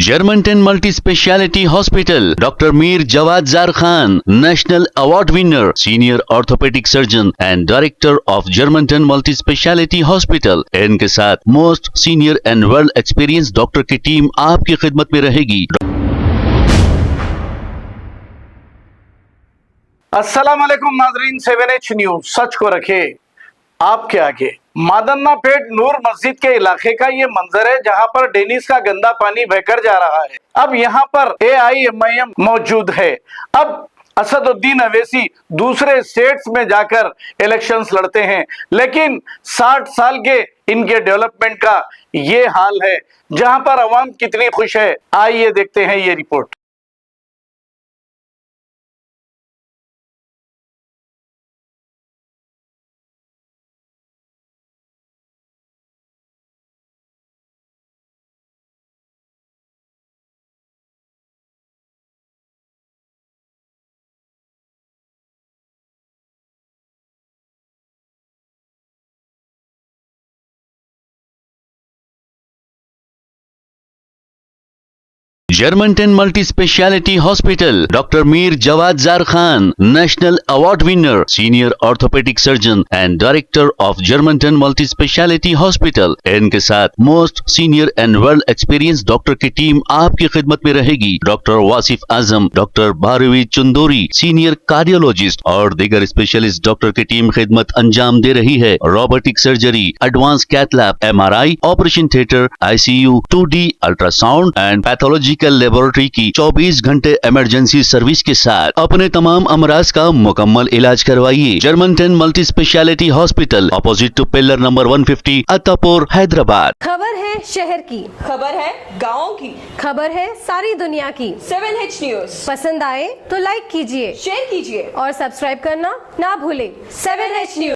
Germanton multi speciality hospital, doctor Mir Jawad jar Khan, national award winner, senior orthopaedic surgeon and director of Germanton multi speciality hospital. इनके साथ most senior and world experience doctor की team आपकी खिदमत में रहेगी। अस्सलाम वालेकुम नाजरीन, 7H न्यूज सच को रखे आपके आगे। मादन्ना पेट नूर मस्जिद के इलाके का ये मंजर है जहां पर डेनिस का गंदा पानी बहकर जा रहा है। अब यहां पर AIMIM मौजूद है। अब असदुद्दीन अवैसी दूसरे स्टेट्स में जाकर इलेक्शंस लड़ते हैं, लेकिन 60 साल के इनके डेवलपमेंट का ये हाल है। जहां पर अवाम कितनी खुश है, आइए देखते हैं ये रिपोर्ट। जर्मनटन multi speciality hospital, doctor Mir Jawad jar Khan, national award winner, senior orthopaedic surgeon and director of Germanton multi speciality hospital. इनके साथ most senior and world experience doctor की टीम आपकी खिदमत में रहेगी। Doctor Wasif Azam, doctor Bharvi Chandori, senior cardiologist और दीगर स्पेशलिस्ट डॉक्टर की टीम खिदमत अंजाम दे रही है। Robotic surgery, advance cath lab, MRI, operation theatre, ICU, 2D ultrasound and pathological laboratory की 24 घंटे इमरजेंसी सर्विस के साथ अपने तमाम अमराज का मुकम्मल इलाज करवाइए। Germanton multi speciality hospital, opposite to pillar number 150, Attapur, Hyderabad. खबर है शहर की, खबर है गाँव की, खबर है सारी दुनिया की। 7H न्यूज पसंद आए तो लाइक कीजिए, शेयर कीजिए और सब्सक्राइब करना ना भूलें। 7H news.